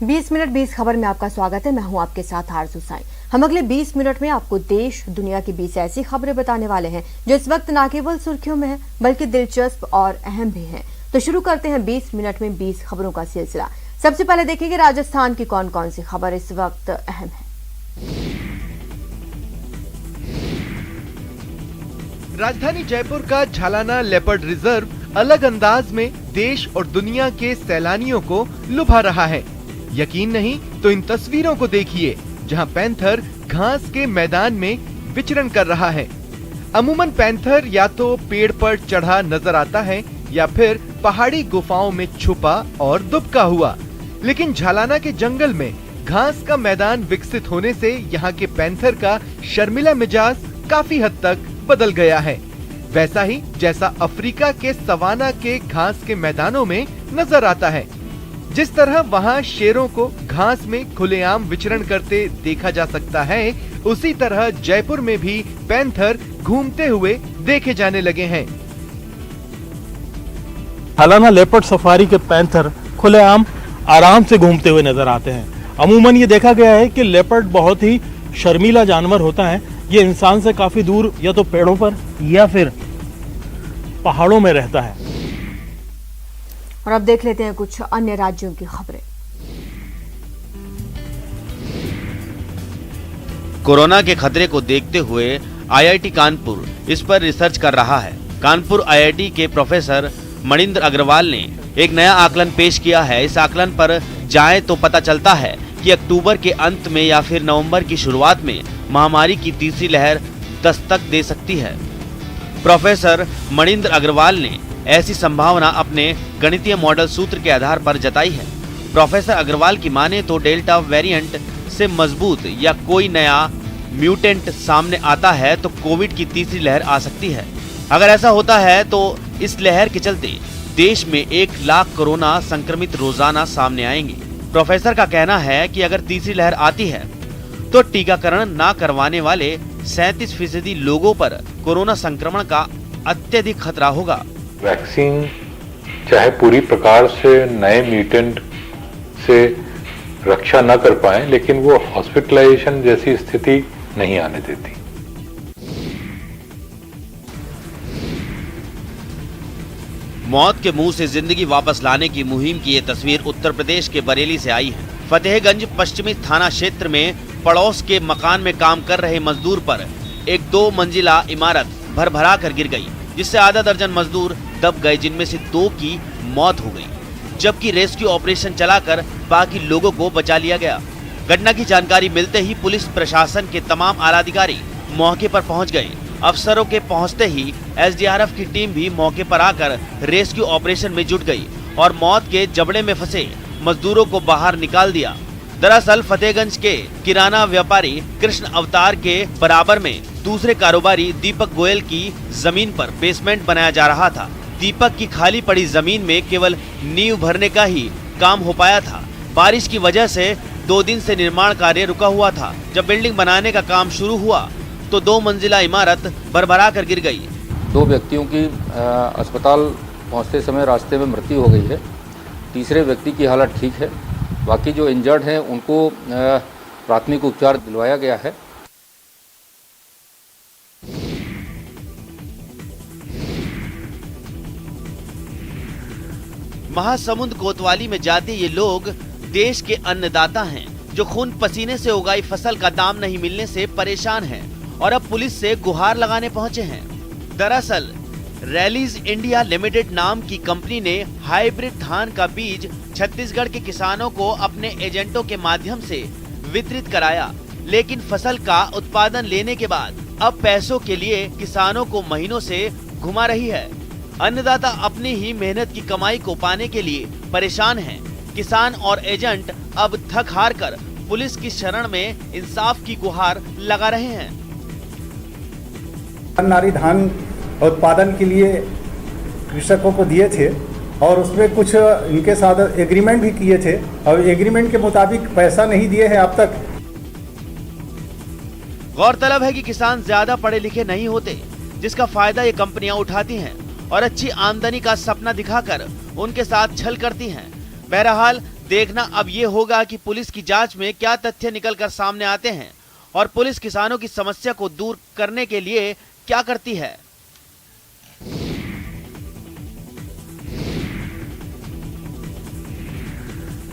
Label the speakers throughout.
Speaker 1: 20 minute 20 खबर में आपका स्वागत है। मैं हूं आपके साथ आरजू साई। हम अगले 20 मिनट में आपको देश दुनिया की 20 ऐसी खबरें बताने वाले हैं जो इस वक्त न केवल सुर्खियों में है बल्कि दिलचस्प और अहम भी हैं। तो शुरू करते हैं 20 मिनट में 20 खबरों का सिलसिला। सबसे पहले देखेंगे राजस्थान की कौन कौन सी खबर इस वक्त अहम है।
Speaker 2: राजधानी जयपुर का झालाना लेपर्ड रिजर्व अलग अंदाज में देश और दुनिया के सैलानियों को लुभा रहा है। यकीन नहीं तो इन तस्वीरों को देखिए जहां पैंथर घास के मैदान में विचरण कर रहा है। अमूमन पैंथर या तो पेड़ पर चढ़ा नजर आता है या फिर पहाड़ी गुफाओं में छुपा और दुबका हुआ, लेकिन झालाना के जंगल में घास का मैदान विकसित होने से यहाँ के पैंथर का शर्मिला मिजाज काफी हद तक बदल गया है, वैसा ही जैसा अफ्रीका के सवाना के घास के मैदानों में नजर आता है। जिस तरह वहाँ शेरों को घास में खुलेआम विचरण करते देखा जा सकता है, उसी तरह जयपुर में भी पैंथर घूमते हुए देखे जाने लगे हैं।
Speaker 3: झालाना लेपर्ड सफारी के पैंथर खुलेआम आराम से घूमते हुए नजर आते हैं। अमूमन ये देखा गया है कि लेपर्ड बहुत ही शर्मीला जानवर होता है। ये इंसान से काफी दूर या तो पेड़ों पर या फिर पहाड़ों में रहता है।
Speaker 1: और अब देख लेते हैं कुछ अन्य राज्यों की खबरें।
Speaker 4: कोरोना के खतरे को देखते हुए आईआईटी कानपुर इस पर रिसर्च कर रहा है। कानपुर आईआईटी के प्रोफेसर मणिंद्र अग्रवाल ने एक नया आकलन पेश किया है। इस आकलन पर जाएं तो पता चलता है कि अक्टूबर के अंत में या फिर नवंबर की शुरुआत में महामारी की तीसरी लहर दस्तक दे सकती है। प्रोफेसर मणिंद्र अग्रवाल ने ऐसी संभावना अपने गणितीय मॉडल सूत्र के आधार पर जताई है। प्रोफेसर अग्रवाल की माने तो डेल्टा वेरिएंट से मजबूत या कोई नया म्यूटेंट सामने आता है तो कोविड की तीसरी लहर आ सकती है। अगर ऐसा होता है तो इस लहर के चलते देश में 1 लाख कोरोना संक्रमित रोजाना सामने आएंगे। प्रोफेसर का कहना है कि अगर तीसरी लहर आती है तो टीकाकरण न करवाने वाले 37% लोगों पर कोरोना संक्रमण का अत्यधिक खतरा होगा।
Speaker 5: वैक्सीन चाहे पूरी प्रकार से नए म्यूटेंट से रक्षा न कर पाए, लेकिन वो हॉस्पिटलाइजेशन जैसी स्थिति नहीं आने देती।
Speaker 4: मौत के मुंह से जिंदगी वापस लाने की मुहिम की ये तस्वीर उत्तर प्रदेश के बरेली से आई है। फतेहगंज पश्चिमी थाना क्षेत्र में पड़ोस के मकान में काम कर रहे मजदूर पर एक 2 मंजिला इमारत भरभरा कर गिर गई, जिससे आधा दर्जन मजदूर दब गए, जिनमें से 2 की मौत हो गई, जबकि रेस्क्यू ऑपरेशन चलाकर बाकी लोगों को बचा लिया गया। घटना की जानकारी मिलते ही पुलिस प्रशासन के तमाम आलाधिकारी मौके पर पहुंच गए। अफसरों के पहुंचते ही एसडीआरएफ की टीम भी मौके पर आकर रेस्क्यू ऑपरेशन में जुट गई और मौत के जबड़े में फंसे मजदूरों को बाहर निकाल दिया। दरअसल फतेहगंज के किराना व्यापारी कृष्ण अवतार के बराबर में दूसरे कारोबारी दीपक गोयल की जमीन पर बेसमेंट बनाया जा रहा था। दीपक की खाली पड़ी जमीन में केवल नींव भरने का ही काम हो पाया था। बारिश की वजह से 2 दिन से निर्माण कार्य रुका हुआ था। जब बिल्डिंग बनाने का काम शुरू हुआ तो 2 मंजिला इमारत भरभरा कर गिर गई।
Speaker 6: 2 व्यक्तियों की अस्पताल पहुंचते समय रास्ते में मृत्यु हो गई है। तीसरे व्यक्ति की हालत ठीक है। बाकी जो इंजर्ड हैं उनको प्राथमिक उपचार दिलवाया गया है।
Speaker 4: महासमुंद कोतवाली में जाते ये लोग देश के अन्नदाता हैं, जो खून पसीने से उगाई फसल का दाम नहीं मिलने से परेशान हैं और अब पुलिस से गुहार लगाने पहुंचे हैं। दरअसल रैलीज इंडिया लिमिटेड नाम की कंपनी ने हाइब्रिड धान का बीज छत्तीसगढ़ के किसानों को अपने एजेंटों के माध्यम से वितरित कराया, लेकिन फसल का उत्पादन लेने के बाद अब पैसों के लिए किसानों को महीनों से घुमा रही है। अन्नदाता अपनी ही मेहनत की कमाई को पाने के लिए परेशान हैं। किसान और एजेंट अब थक हार कर पुलिस की शरण में इंसाफ की गुहार लगा रहे हैं।
Speaker 7: नारी धान उत्पादन के लिए कृषकों को दिए थे और उसमें कुछ इनके साथ एग्रीमेंट भी किए थे और एग्रीमेंट के मुताबिक पैसा नहीं दिए हैं अब तक।
Speaker 4: गौरतलब है कि किसान ज्यादा पढ़े लिखे नहीं होते, जिसका फायदा ये कंपनियां उठाती हैं और अच्छी आमदनी का सपना दिखाकर उनके साथ छल करती हैं। बहरहाल देखना अब ये होगा कि पुलिस की जांच में क्या तथ्य निकलकर सामने आते हैं और पुलिस किसानों की समस्या को दूर करने के लिए क्या करती है।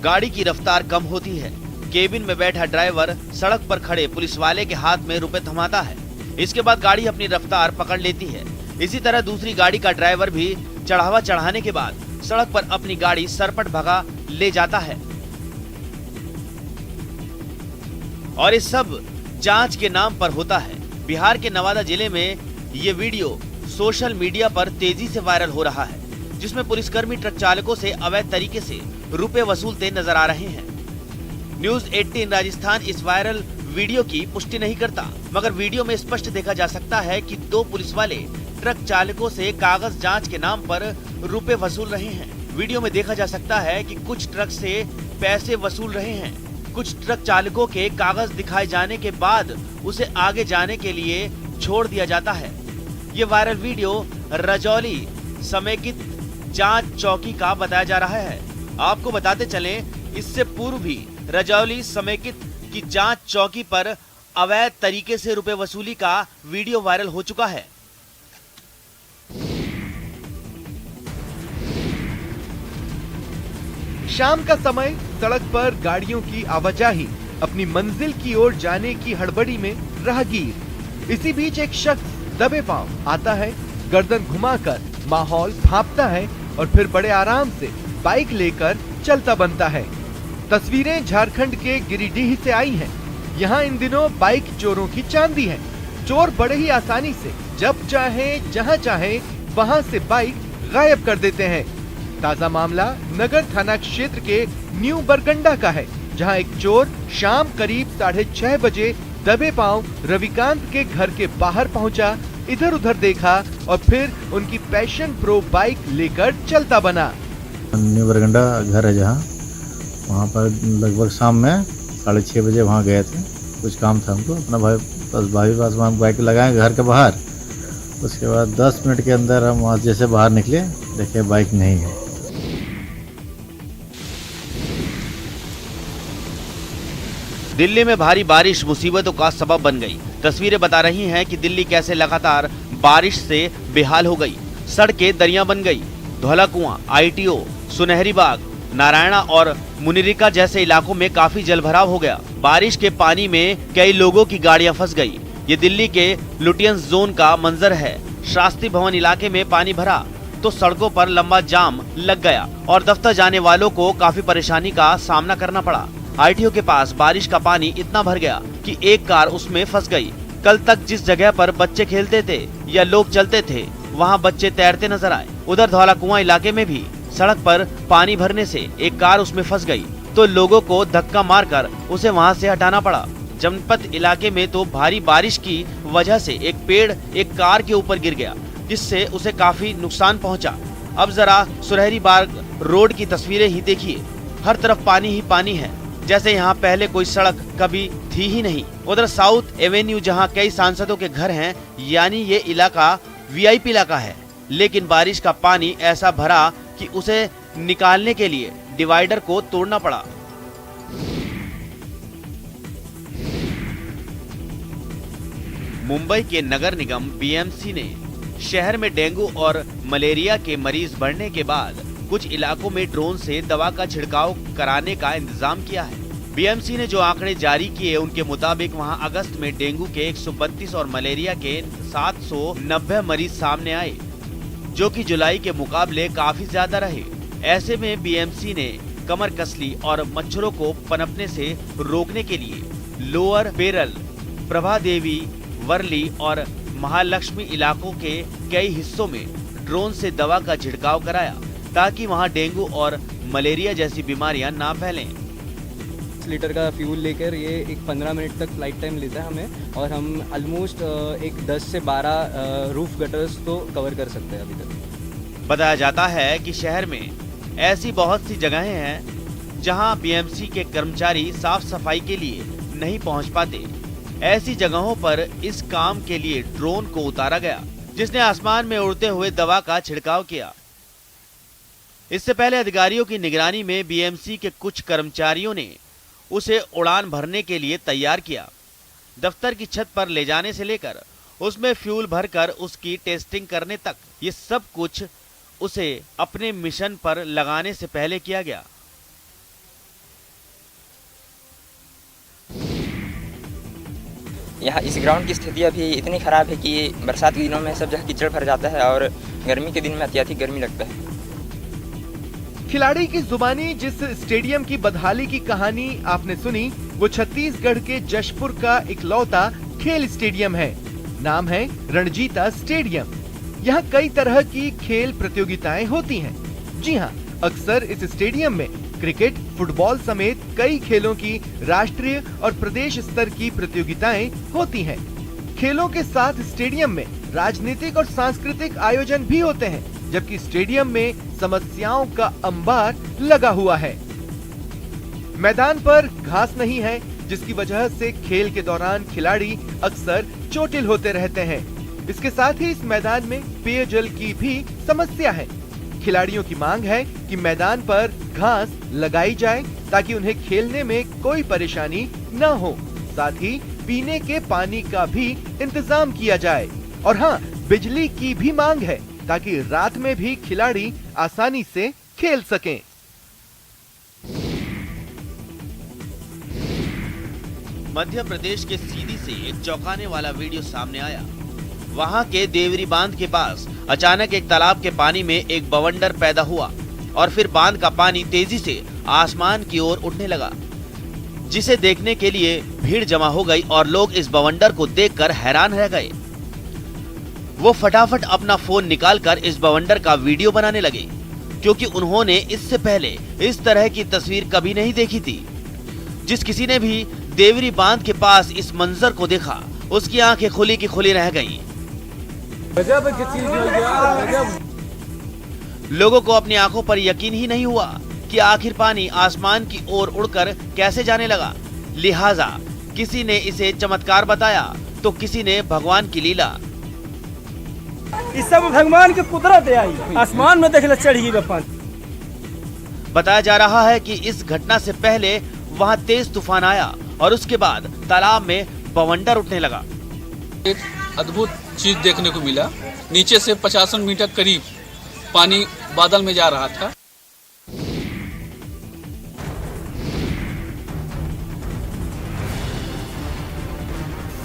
Speaker 4: गाड़ी की रफ्तार कम होती है। केबिन में बैठा ड्राइवर सड़क पर खड़े पुलिस वाले के हाथ में रुपए थमाता है। इसके बाद गाड़ी अपनी रफ्तार पकड़ लेती है। इसी तरह दूसरी गाड़ी का ड्राइवर भी चढ़ावा चढ़ाने के बाद सड़क पर अपनी गाड़ी सरपट भगा ले जाता है। और इस सब जांच के नाम पर होता है। बिहार के नवादा जिले में ये वीडियो सोशल मीडिया पर तेजी से वायरल हो रहा है, जिसमें पुलिसकर्मी ट्रक चालकों से अवैध तरीके से रुपए वसूलते नजर आ रहे हैं। न्यूज 18 राजस्थान इस वायरल वीडियो की पुष्टि नहीं करता, मगर वीडियो में स्पष्ट देखा जा सकता है कि दो पुलिस वाले ट्रक चालकों से कागज जांच के नाम पर रुपए वसूल रहे हैं। वीडियो में देखा जा सकता है कि कुछ ट्रक से पैसे वसूल रहे हैं। कुछ ट्रक चालकों के कागज दिखाए जाने के बाद उसे आगे जाने के लिए छोड़ दिया जाता है। ये वायरल वीडियो रजौली समेकित जांच चौकी का बताया जा रहा है। आपको बताते चलें, इससे पूर्व भी रजौली समेकित की जांच चौकी पर अवैध तरीके से रुपए वसूली का वीडियो वायरल हो चुका है।
Speaker 2: शाम का समय, सड़क पर गाड़ियों की आवाजाही, अपनी मंजिल की ओर जाने की हड़बड़ी में राहगीर। इसी बीच एक शख्स दबे पांव आता है, गर्दन घुमाकर माहौल भांपता है और फिर बड़े आराम से बाइक लेकर चलता बनता है। तस्वीरें झारखंड के गिरिडीह से आई हैं। यहाँ इन दिनों बाइक चोरों की चांदी है। चोर बड़े ही आसानी से जब चाहे जहाँ चाहे वहाँ से बाइक गायब कर देते हैं। ताजा मामला नगर थाना क्षेत्र के न्यू बरगंडा का है, जहाँ एक चोर शाम करीब 6:30 बजे दबे पांव रविकांत के घर के बाहर पहुंचा, इधर उधर देखा और फिर उनकी पैशन प्रो बाइक लेकर चलता बना।
Speaker 8: न्यू बरगंडा घर है जहाँ, वहाँ पर लगभग शाम में 6:30 बजे वहाँ गए थे। कुछ काम था हमको, अपना भाई पास वहाँ बाइक लगाए घर के बाहर। उसके बाद 10 मिनट के अंदर हम वहाँ जैसे बाहर निकले, देखे बाइक नहीं है।
Speaker 4: दिल्ली में भारी बारिश मुसीबतों का सबब बन गई। तस्वीरें बता रही हैं कि दिल्ली कैसे लगातार बारिश से बेहाल हो गई। सड़कें दरिया बन गई। धौला कुआं, ITO, सुनहरी बाग, नारायणा और मुनिरिका जैसे इलाकों में काफी जलभराव हो गया। बारिश के पानी में कई लोगों की गाड़ियां फंस गई। ये दिल्ली के लुटियंस जोन का मंजर है। शास्त्री भवन इलाके में पानी भरा तो सड़कों पर लंबा जाम लग गया और दफ्तर जाने वालों को काफी परेशानी का सामना करना पड़ा। ITO के पास बारिश का पानी इतना भर गया कि एक कार उसमें फंस गई। कल तक जिस जगह पर बच्चे खेलते थे या लोग चलते थे, वहाँ बच्चे तैरते नजर आए। उधर धौला कुआं इलाके में भी सड़क पर पानी भरने से एक कार उसमें फंस गई तो लोगों को धक्का मारकर उसे वहाँ से हटाना पड़ा। जनपद इलाके में तो भारी बारिश की वजह से एक पेड़ एक कार के ऊपर गिर गया, जिससे उसे काफी नुकसान पहुंचा। अब जरा सुनहरी बाग रोड की तस्वीरें ही देखिए। हर तरफ पानी ही पानी है, जैसे यहाँ पहले कोई सड़क कभी थी ही नहीं। उधर साउथ एवेन्यू जहाँ कई सांसदों के घर हैं, यानी ये इलाका VIP इलाका है, लेकिन बारिश का पानी ऐसा भरा कि उसे निकालने के लिए डिवाइडर को तोड़ना पड़ा। मुंबई के नगर निगम BMC ने शहर में डेंगू और मलेरिया के मरीज बढ़ने के बाद कुछ इलाकों में ड्रोन से दवा का छिड़काव कराने का इंतजाम किया है। BMC ने जो आंकड़े जारी किए, उनके मुताबिक वहां अगस्त में डेंगू के 132 और मलेरिया के 790 मरीज सामने आए, जो कि जुलाई के मुकाबले काफी ज्यादा रहे। ऐसे में BMC ने कमर कसली और मच्छरों को पनपने से रोकने के लिए लोअर पेरल, प्रभा देवी, वर्ली और महालक्ष्मी इलाकों के कई हिस्सों में ड्रोन से दवा का छिड़काव कराया, ताकि वहां डेंगू और मलेरिया जैसी बीमारियां ना फैलें।
Speaker 9: लीटर का फ्यूल लेकर ये एक 15 मिनट तक फ्लाइट टाइम लेता है हमें, और हम ऑलमोस्ट एक 10 से 12 रूफ गटर्स तो कवर कर सकते हैं अभी तक।
Speaker 4: बताया जाता है कि शहर में ऐसी बहुत सी जगहें हैं जहां BMC के कर्मचारी साफ सफाई के लिए नहीं पहुंच पाते। ऐसी जगहों पर इस काम के लिए ड्रोन को उतारा गया, जिसने आसमान में उड़ते हुए दवा का छिड़काव किया। इससे पहले अधिकारियों की निगरानी में बीएमसी के कुछ कर्मचारियों ने उसे उड़ान भरने के लिए तैयार किया। दफ्तर की छत पर ले जाने से लेकर उसमें फ्यूल भरकर उसकी टेस्टिंग करने तक ये सब कुछ उसे अपने मिशन पर लगाने से पहले किया गया।
Speaker 10: यहाँ इस ग्राउंड की स्थिति अभी इतनी खराब है कि बरसात के दिनों में सब जगह कीचड़ भर जाता है और गर्मी के दिन में अत्यधिक गर्मी लगता है।
Speaker 2: खिलाड़ी की जुबानी जिस स्टेडियम की बदहाली की कहानी आपने सुनी, वो छत्तीसगढ़ के जशपुर का इकलौता खेल स्टेडियम है। नाम है रणजीता स्टेडियम। यहाँ कई तरह की खेल प्रतियोगिताएं होती हैं। जी हाँ, अक्सर इस स्टेडियम में क्रिकेट, फुटबॉल समेत कई खेलों की राष्ट्रीय और प्रदेश स्तर की प्रतियोगिताएं होती हैं। खेलों के साथ स्टेडियम में राजनीतिक और सांस्कृतिक आयोजन भी होते हैं, जबकि स्टेडियम में समस्याओं का अंबार लगा हुआ है। मैदान पर घास नहीं है, जिसकी वजह से खेल के दौरान खिलाड़ी अक्सर चोटिल होते रहते हैं। इसके साथ ही इस मैदान में पेयजल की भी समस्या है। खिलाड़ियों की मांग है कि मैदान पर घास लगाई जाए ताकि उन्हें खेलने में कोई परेशानी न हो। साथ ही पीने के पानी का भी इंतजाम किया जाए। और हाँ, बिजली की भी मांग है ताकि रात में भी खिलाड़ी आसानी से खेल सकें।
Speaker 4: मध्य प्रदेश के सीधी से एक चौंकाने वाला वीडियो सामने आया। वहां के देवरी बांध के पास अचानक एक तालाब के पानी में एक बवंडर पैदा हुआ और फिर बांध का पानी तेजी से आसमान की ओर उठने लगा, जिसे देखने के लिए भीड़ जमा हो गई और लोग इस बवंडर को देखकर हैरान रह गए। वो फटाफट अपना फोन निकालकर इस बवंडर का वीडियो बनाने लगे, क्योंकि उन्होंने इससे पहले इस तरह की तस्वीर कभी नहीं देखी थी। जिस किसी ने भी देवरी बांध के पास इस मंजर को देखा, उसकी आंखें खुली की खुली रह गईं। लोगों को अपनी आंखों पर यकीन ही नहीं हुआ कि आखिर पानी आसमान की ओर उड़कर कैसे जाने लगा। लिहाजा किसी ने इसे चमत्कार बताया तो किसी ने भगवान की लीला।
Speaker 11: इस सब भगवान की कुदरत आई, आसमान में देखला चढ़ी पानी।
Speaker 4: बताया जा रहा है कि इस घटना से पहले वहां तेज तूफान आया और उसके बाद तालाब में बवंडर उठने लगा।
Speaker 12: एक अद्भुत चीज देखने को मिला। नीचे से 50 मीटर करीब पानी बादल में जा रहा था।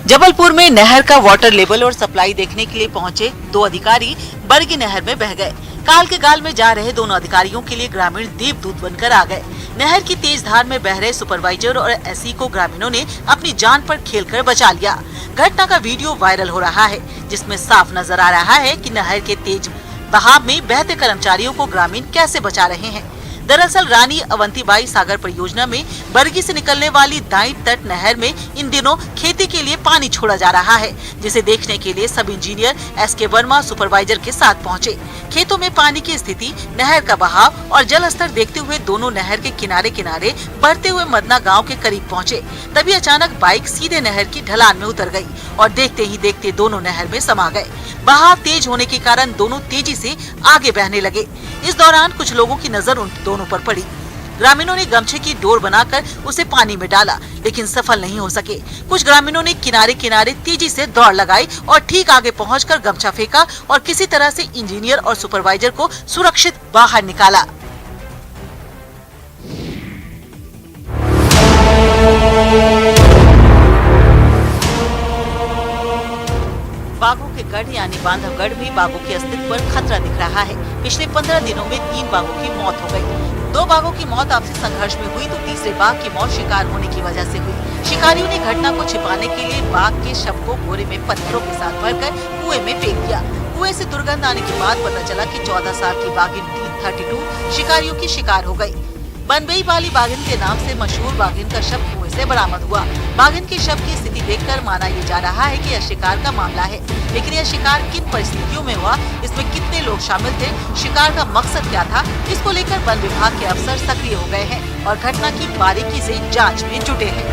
Speaker 13: जबलपुर में नहर का वाटर लेवल और सप्लाई देखने के लिए पहुंचे 2 अधिकारी बरगी नहर में बह गए। काल के गाल में जा रहे दोनों अधिकारियों के लिए ग्रामीण देवदूत बनकर आ गए। नहर की तेज धार में बह रहे सुपरवाइजर और एसई को ग्रामीणों ने अपनी जान पर खेलकर बचा लिया। घटना का वीडियो वायरल हो रहा है, जिसमें साफ नजर आ रहा है कि नहर के तेज बहाव में बहते कर्मचारियों को ग्रामीण कैसे बचा रहे हैं। दरअसल रानी अवंतीबाई सागर परियोजना में बरगी से निकलने वाली दाई तट नहर में इन दिनों खेती के लिए पानी छोड़ा जा रहा है, जिसे देखने के लिए सब इंजीनियर एसके वर्मा सुपरवाइजर के साथ पहुंचे। खेतों में पानी की स्थिति, नहर का बहाव और जल स्तर देखते हुए दोनों नहर के किनारे किनारे बढ़ते हुए मदना गाँव के करीब पहुँचे। तभी अचानक बाइक सीधे नहर की ढलान में उतर गयी और देखते ही देखते दोनों नहर में समा गए। बहाव तेज होने के कारण दोनों तेजी से आगे बहने लगे। इस दौरान कुछ लोगों की नजर उन दोनों पर पड़ी। ग्रामीणों ने गमछे की डोर बनाकर उसे पानी में डाला, लेकिन सफल नहीं हो सके। कुछ ग्रामीणों ने किनारे किनारे तेजी से दौड़ लगाई और ठीक आगे पहुंचकर गमछा फेंका और किसी तरह से इंजीनियर और सुपरवाइजर को सुरक्षित बाहर निकाला। बाघों के गढ़ यानी बांधवगढ़ में बाघों के अस्तित्व पर खतरा दिख रहा है। पिछले 15 दिनों में 3 बाघों की मौत हो गई। 2 बाघों की मौत आपसी संघर्ष में हुई तो तीसरे बाघ की मौत शिकार होने की वजह से हुई। शिकारियों ने घटना को छिपाने के लिए बाघ के शव को बोरे में पत्थरों के साथ भरकर कुएं में फेंक दिया। कुएं से दुर्गंध आने के बाद पता चला कि 14 साल की बाघिन 32 शिकारियों की शिकार हो गयी। बनबई वाली बाघिन के नाम से मशहूर बाघिन का शव कुएं से बरामद हुआ। बाघिन के शव की स्थिति देखकर माना ये जा रहा है कि यह शिकार का मामला है, लेकिन यह शिकार किन परिस्थितियों में हुआ, इसमें कितने लोग शामिल थे, शिकार का मकसद क्या था, इसको लेकर वन विभाग के अफसर सक्रिय हो गए हैं और घटना की बारीकी से जांच में जुटे हैं।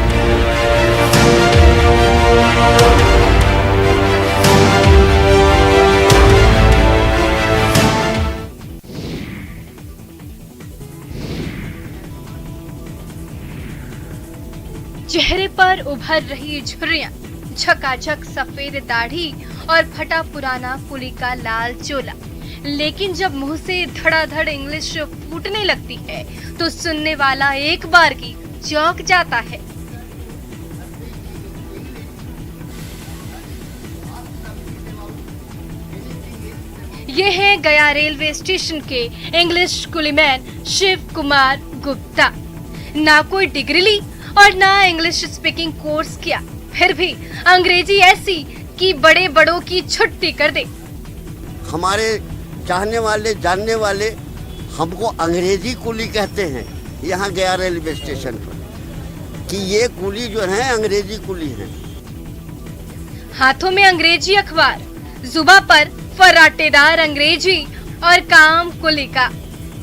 Speaker 14: चेहरे पर उभर रही झुर्रियां, झकाझक सफेद दाढ़ी और फटा पुराना कुली का लाल चोला। लेकिन जब मुंह से धड़ाधड़ इंग्लिश फूटने लगती है तो सुनने वाला एक बार की चौंक जाता है। ये है गया रेलवे स्टेशन के इंग्लिश कुलीमैन शिव कुमार गुप्ता। ना कोई डिग्री ली और ना इंग्लिश स्पीकिंग कोर्स किया, फिर भी अंग्रेजी ऐसी कि बड़े बड़ों की छुट्टी कर दे।
Speaker 15: हमारे चाहने वाले जानने वाले हमको अंग्रेजी कुली कहते हैं यहाँ गया रेलवे स्टेशन पर, कि ये कुली जो है अंग्रेजी कुली है।
Speaker 14: हाथों में अंग्रेजी अखबार, जुबा पर फराटेदार अंग्रेजी और काम कुली का।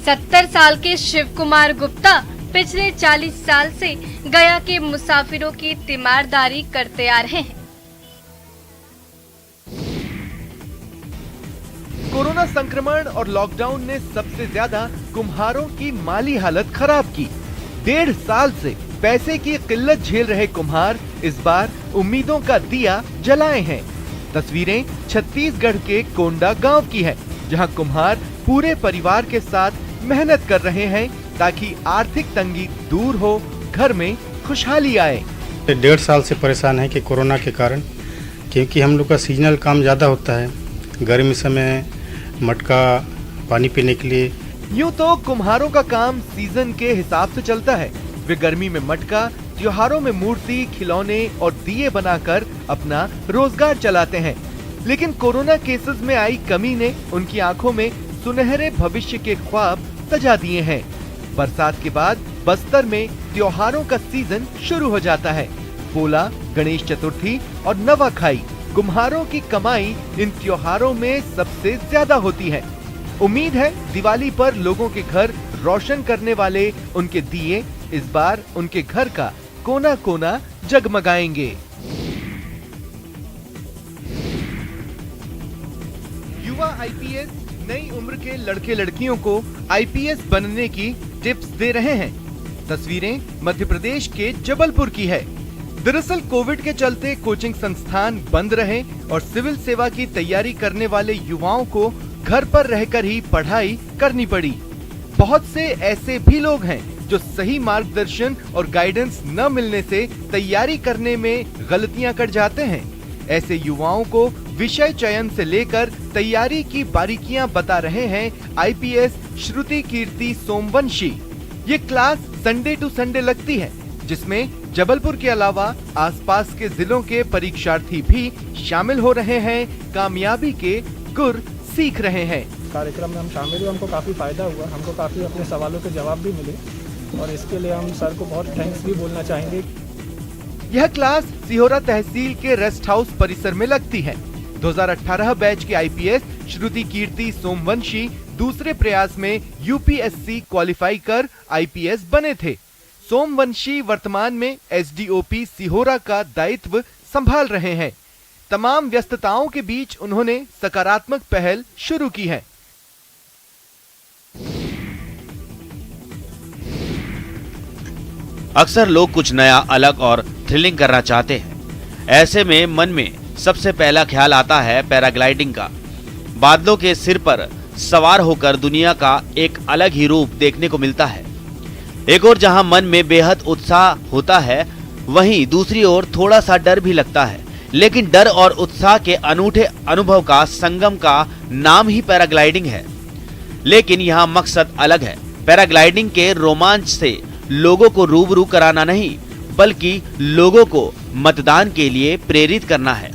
Speaker 14: 70 साल के शिव कुमार गुप्ता पिछले 40 साल से गया के मुसाफिरों की तीमारदारी करते आ रहे हैं।
Speaker 2: कोरोना संक्रमण और लॉकडाउन ने सबसे ज्यादा कुम्हारों की माली हालत खराब की। 1.5 साल से पैसे की किल्लत झेल रहे कुम्हार इस बार उम्मीदों का दिया जलाए हैं। तस्वीरें छत्तीसगढ़ के कोंडा गांव की है, जहां कुम्हार पूरे परिवार के साथ मेहनत कर रहे हैं ताकि आर्थिक तंगी दूर हो, घर में खुशहाली आए।
Speaker 16: 1.5 साल से परेशान है कि कोरोना के कारण, क्योंकि हम लोग का सीजनल काम ज़्यादा होता है। गर्मी समय मटका पानी पीने के लिए।
Speaker 2: यूँ तो कुम्हारों का काम सीजन के हिसाब से चलता है। वे गर्मी में मटका, त्योहारों में मूर्ति, खिलौने और दिए बनाकर अपना रोजगार चलाते हैं। लेकिन कोरोना केसेस में आई कमी ने उनकी आंखों में सुनहरे भविष्य के ख्वाब सजा दिए हैं। बरसात के बाद बस्तर में त्योहारों का सीजन शुरू हो जाता है। पोला, गणेश चतुर्थी और नवाखाई कुम्हारों की कमाई इन त्योहारों में सबसे ज्यादा होती है। उम्मीद है दिवाली पर लोगों के घर रोशन करने वाले उनके दिए इस बार उनके घर का कोना कोना जगमगाएंगे। युवा आईपीएस नई उम्र के लड़के लड़कियों को आईपीएस बनने की टिप्स दे रहे हैं। तस्वीरें मध्य प्रदेश के जबलपुर की है। दरअसल कोविड के चलते कोचिंग संस्थान बंद रहे और सिविल सेवा की तैयारी करने वाले युवाओं को घर पर रहकर ही पढ़ाई करनी पड़ी। बहुत से ऐसे भी लोग हैं जो सही मार्गदर्शन और गाइडेंस न मिलने से तैयारी करने में गलतियां कर जाते हैं। ऐसे युवाओं को विषय चयन से लेकर तैयारी की बारीकियां बता रहे हैं आईपीएस श्रुति कीर्ति सोमवंशी। ये क्लास संडे टू संडे लगती है, जिसमें जबलपुर के अलावा आसपास के जिलों के परीक्षार्थी भी शामिल हो रहे हैं, कामयाबी के गुर सीख रहे हैं।
Speaker 17: कार्यक्रम में हम शामिल हुए, हमको काफ़ी फायदा हुआ, हमको काफ़ी अपने सवालों के जवाब भी मिले और इसके लिए हम सर को बहुत थैंक्स भी बोलना चाहेंगे।
Speaker 2: यह क्लास सिहोरा तहसील के रेस्ट हाउस परिसर में लगती है। 2018 बैच के आईपीएस श्रुति कीर्ति सोमवंशी दूसरे प्रयास में यूपीएससी क्वालिफाई कर आईपीएस बने थे। सोमवंशी वर्तमान में एसडीओपी सिहोरा का दायित्व संभाल रहे हैं। तमाम व्यस्तताओं के बीच उन्होंने सकारात्मक पहल शुरू की है।
Speaker 4: अक्सर लोग कुछ नया, अलग और थ्रिलिंग करना चाहते हैं। ऐसे में मन में सबसे पहला ख्याल आता है पैराग्लाइडिंग का। बादलों के सिर पर सवार होकर दुनिया का एक अलग ही रूप देखने को मिलता है। एक ओर जहां मन में बेहद उत्साह होता है, वहीं दूसरी ओर थोड़ा सा डर भी लगता है। लेकिन डर और उत्साह के अनूठे अनुभव का संगम का नाम ही पैराग्लाइडिंग है। लेकिन यहाँ मकसद अलग है। पैराग्लाइडिंग के रोमांच से लोगों को रूबरू कराना नहीं, बल्कि लोगों को मतदान के लिए प्रेरित करना है।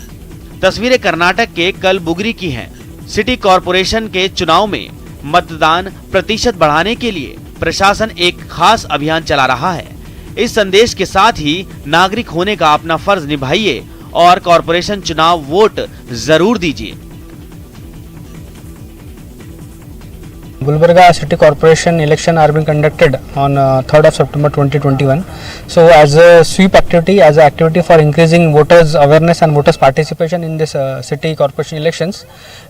Speaker 4: तस्वीरें कर्नाटक के कलबुर्गी की हैं। सिटी कॉरपोरेशन के चुनाव में मतदान प्रतिशत बढ़ाने के लिए प्रशासन एक खास अभियान चला रहा है। इस संदेश के साथ ही नागरिक होने का अपना फर्ज निभाइए और कॉरपोरेशन चुनाव वोट जरूर दीजिए।
Speaker 18: Gulbarga City Corporation election are being conducted on 3rd of September 2021. So as a sweep activity, as an activity for increasing voters awareness and voters participation in this city corporation elections,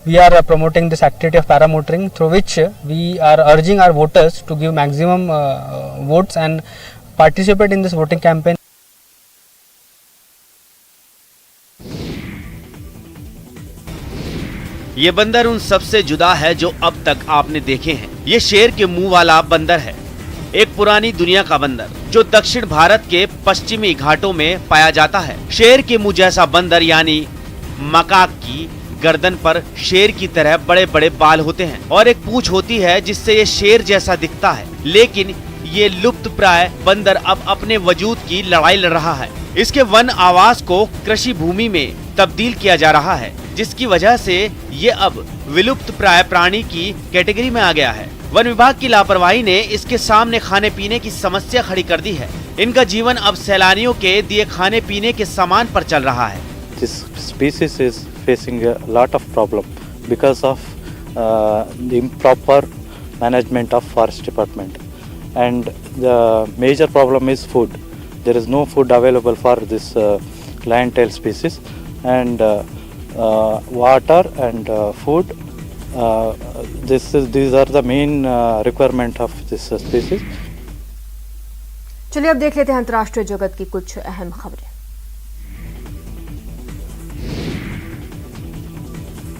Speaker 18: we are promoting this activity of paramotoring, through which we are urging our voters to give maximum votes and participate in this voting campaign.
Speaker 4: ये बंदर उन सबसे जुदा है जो अब तक आपने देखे हैं। ये शेर के मुंह वाला बंदर है, एक पुरानी दुनिया का बंदर जो दक्षिण भारत के पश्चिमी घाटों में पाया जाता है। शेर के मुंह जैसा बंदर यानी मकाक की गर्दन पर शेर की तरह बड़े बड़े बाल होते हैं और एक पूंछ होती है जिससे ये शेर जैसा दिखता है। लेकिन ये लुप्त प्राय बंदर अब अपने वजूद की लड़ाई लड़ रहा है। इसके वन आवास को कृषि भूमि में तब्दील किया जा रहा है, जिसकी वजह से ये अब विलुप्त प्राय प्राणी की कैटेगरी में आ गया है। वन विभाग की लापरवाही ने इसके सामने खाने पीने की समस्या खड़ी कर दी है। इनका जीवन अब सैलानियों के दिए खाने पीने के सामान पर चल रहा है।
Speaker 19: This species is facing a lot of problem because of the improper management of forest department, and the major problem is food. There is no food available for this lion-tail species, and water and food. These are the main requirement of this species.
Speaker 1: चलिए अब देख लेते हैं अंतर्राष्ट्रीय जगत की कुछ अहम खबरें।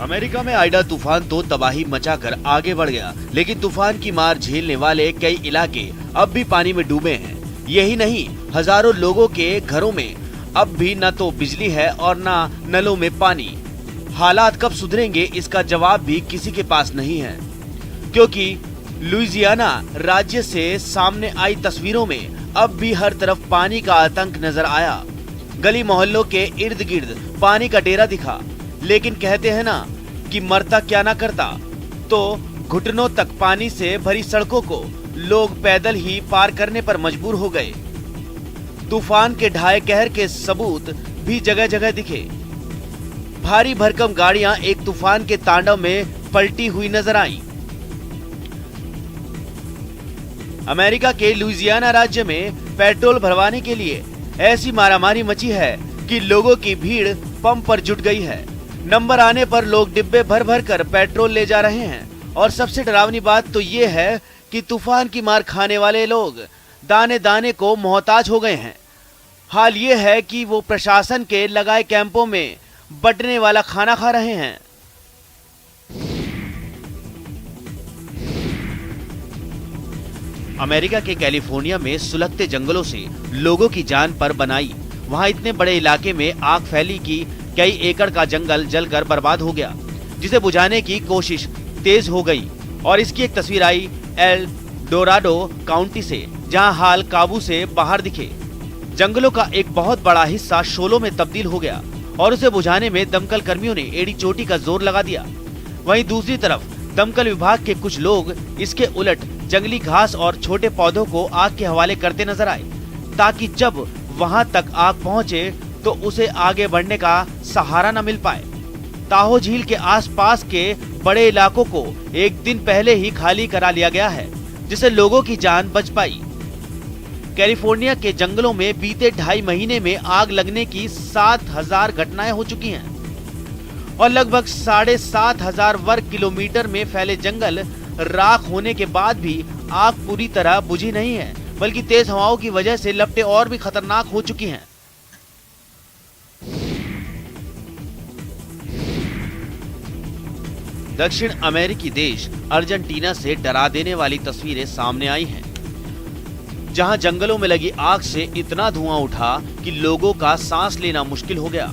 Speaker 4: अमेरिका में आइडा तूफान तो तबाही मचाकर आगे बढ़ गया, लेकिन तूफान की मार झेलने वाले कई इलाके अब भी पानी में डूबे हैं। यही नहीं, हजारों लोगों के घरों में अब भी न तो बिजली है और न नलों में पानी। हालात कब सुधरेंगे इसका जवाब भी किसी के पास नहीं है, क्योंकि लुइजियाना राज्य से सामने आई तस्वीरों में अब भी हर तरफ पानी का आतंक नजर आया। गली मोहल्लों के इर्द गिर्द पानी का डेरा दिखा, लेकिन कहते हैं ना कि मरता क्या ना करता, तो घुटनों तक पानी से भरी सड़कों को लोग पैदल ही पार करने पर मजबूर हो गए। तूफान के ढाए कहर के सबूत भी जगह जगह दिखे। भारी भरकम गाड़ियां एक तूफान के तांडव में पलटी हुई नजर आईं। अमेरिका के लुइजियाना राज्य में पेट्रोल भरवाने के लिए ऐसी मारामारी मची है कि लोगों की भीड़ पंप पर जुट गई है। नंबर आने पर लोग डिब्बे भर भर कर पेट्रोल ले जा रहे हैं। और सबसे डरावनी बात तो ये है कि तूफान की मार खाने वाले लोग दाने दाने को मोहताज हो गए हैं। हाल ये है कि वो प्रशासन के लगाए कैंपों में बटने वाला खाना खा रहे हैं। अमेरिका के कैलिफोर्निया में सुलगते जंगलों से लोगों की जान पर बनाई। वहां इतने बड़े इलाके में आग फैली कि कई एकड़ का जंगल जलकर बर्बाद हो गया, जिसे बुझाने की कोशिश तेज हो गई। और इसकी एक तस्वीर आई एल डोराडो काउंटी से, जहां हाल काबू से बाहर दिखे। जंगलों का एक बहुत बड़ा हिस्सा शोलों में तब्दील हो गया और उसे बुझाने में दमकल कर्मियों ने एड़ी चोटी का जोर लगा दिया। वहीं दूसरी तरफ दमकल विभाग के कुछ लोग इसके उलट जंगली घास और छोटे पौधों को आग के हवाले करते नजर आए, ताकि जब वहां तक आग पहुंचे तो उसे आगे बढ़ने का सहारा न मिल पाए। ताहो झील के आसपास के बड़े इलाकों को एक दिन पहले ही खाली करा लिया गया है, जिससे लोगों की जान बच पाई। कैलिफोर्निया के जंगलों में बीते 2.5 महीने में आग लगने की 7,000 घटनाएं हो चुकी हैं और लगभग 7,500 वर्ग किलोमीटर में फैले जंगल राख होने के बाद भी आग पूरी तरह बुझी नहीं है, बल्कि तेज हवाओं की वजह से लपटें और भी खतरनाक हो चुकी हैं। दक्षिण अमेरिकी देश अर्जेंटीना से डरा देने वाली तस्वीरें सामने आई हैं, जहां जंगलों में लगी आग से इतना धुआं उठा कि लोगों का सांस लेना मुश्किल हो गया।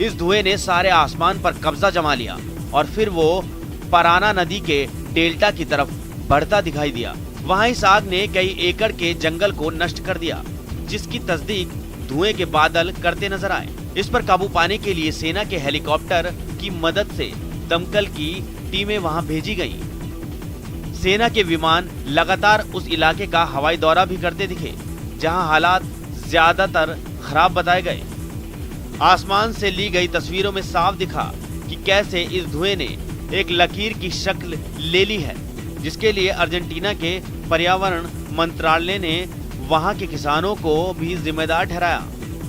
Speaker 4: इस धुएं ने सारे आसमान पर कब्जा जमा लिया और फिर वो पराना नदी के डेल्टा की तरफ बढ़ता दिखाई दिया। वहां इस आग ने कई एकड़ के जंगल को नष्ट कर दिया, जिसकी तस्दीक धुएं के बादल करते नजर आए। इस पर काबू पाने के लिए सेना के हेलीकॉप्टर की मदद से दमकल की टीमें वहां भेजी गईं। सेना के विमान लगातार उस इलाके का हवाई दौरा भी करते दिखे, जहां हालात ज्यादातर खराब बताए गए। आसमान से ली गई तस्वीरों में साफ दिखा कि कैसे इस धुएं ने एक लकीर की शक्ल ले ली है, जिसके लिए अर्जेंटीना के पर्यावरण मंत्रालय ने वहां के किसानों को भी जिम्मेदार ठहराया।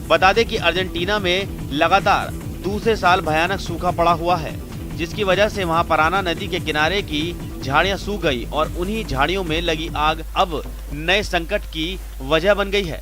Speaker 4: बता दें कि अर्जेंटीना में लगातार दूसरे साल भयानक सूखा पड़ा हुआ है, जिसकी वजह से वहां पराना नदी के किनारे की झाड़ियां सूख गई और उन्हीं झाड़ियों में लगी आग अब नए संकट की वजह बन गई है।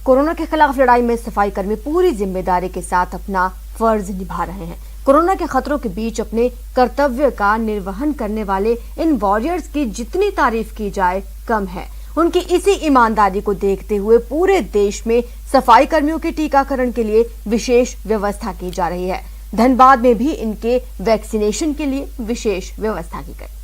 Speaker 1: कोरोना के खिलाफ लड़ाई में सफाई कर्मी पूरी जिम्मेदारी के साथ अपना फर्ज निभा रहे हैं। कोरोना के खतरों के बीच अपने कर्तव्य का निर्वहन करने वाले इन वॉरियर्स की जितनी तारीफ की जाए कम है। उनकी इसी ईमानदारी को देखते हुए पूरे देश में सफाई कर्मियों के टीकाकरण के लिए विशेष व्यवस्था की जा रही है। धनबाद में भी इनके वैक्सीनेशन के लिए विशेष व्यवस्था की गई।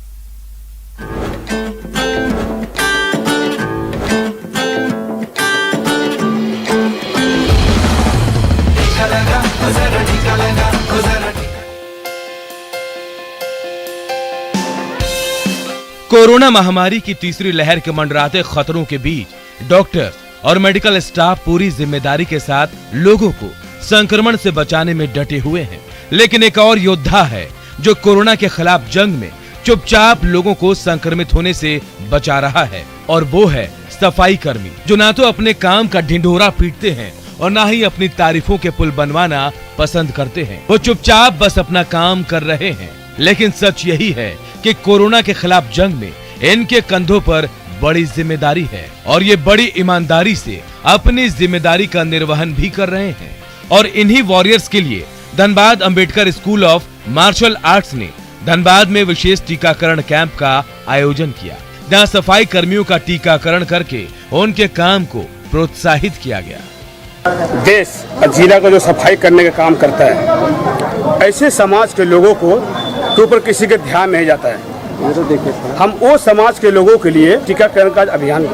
Speaker 2: कोरोना महामारी की तीसरी लहर के मंडराते खतरों के बीच डॉक्टर्स और मेडिकल स्टाफ पूरी जिम्मेदारी के साथ लोगों को संक्रमण से बचाने में डटे हुए हैं। लेकिन एक और योद्धा है जो कोरोना के खिलाफ जंग में चुपचाप लोगों को संक्रमित होने से बचा रहा है, और वो है सफाई कर्मी, जो ना तो अपने काम का ढिंढोरा पीटते हैं और ना ही अपनी तारीफों के पुल बनवाना पसंद करते हैं। वो चुपचाप बस अपना काम कर रहे हैं। लेकिन सच यही है कि कोरोना के खिलाफ जंग में इनके कंधों पर बड़ी जिम्मेदारी है, और ये बड़ी ईमानदारी से अपनी जिम्मेदारी का निर्वहन भी कर रहे हैं। और इन्हीं वॉरियर्स के लिए Dhanbad Ambedkar school of martial arts ने धनबाद में विशेष टीकाकरण कैंप का आयोजन किया, जहां सफाई कर्मियों का टीकाकरण करके उनके काम को प्रोत्साहित किया गया।
Speaker 20: देश और जिला का जो सफाई करने का काम करता है, ऐसे समाज के लोगों को तो ऊपर किसी के ध्यान नहीं जाता है। हम वो समाज के लोगों के लिए टीकाकरण का अभियान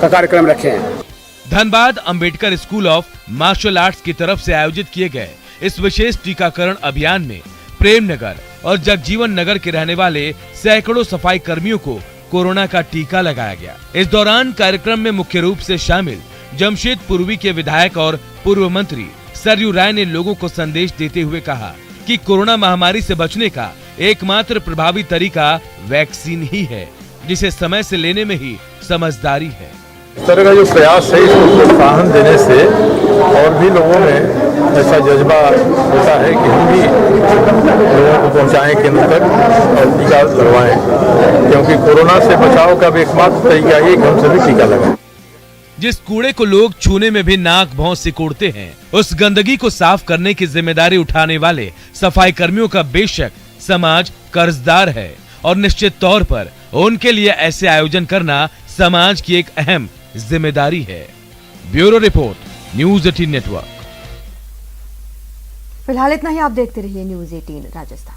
Speaker 20: का कार्यक्रम रखे हैं।
Speaker 2: Dhanbad Ambedkar school of martial arts की तरफ से आयोजित किए गए इस विशेष टीकाकरण अभियान में प्रेमनगर और जगजीवन नगर के रहने वाले सैकड़ों सफाई कर्मियों को कोरोना का टीका लगाया गया। इस दौरान कार्यक्रम में मुख्य रूप से शामिल जमशेद पूर्वी के विधायक और पूर्व मंत्री सरयू राय ने लोगों को संदेश देते हुए कहा कि कोरोना महामारी से बचने का एकमात्र प्रभावी तरीका वैक्सीन ही है, जिसे समय से लेने में ही समझदारी है।
Speaker 3: इस तरह का जो प्रयास है, इसको प्रोत्साहन देने से और भी लोगों में ऐसा जज्बा होता है कि हम भी लोगों को पहुंचाएं केंद्र तक और टीका लगवाएं, क्योंकि कोरोना से बचाव का भी एकमात्र तरीका ये कि हम सभी टीका लगाएं।
Speaker 2: जिस कूड़े को लोग छूने में भी नाक भौं सिकोड़ते हैं, उस गंदगी को साफ करने की जिम्मेदारी उठाने वाले सफाई कर्मियों का बेशक समाज कर्जदार है, और निश्चित तौर पर उनके लिए ऐसे आयोजन करना समाज की एक अहम जिम्मेदारी है। Bureau report, news 18 network.
Speaker 1: फिलहाल इतना ही। आप देखते रहिए न्यूज़ 18 राजस्थान।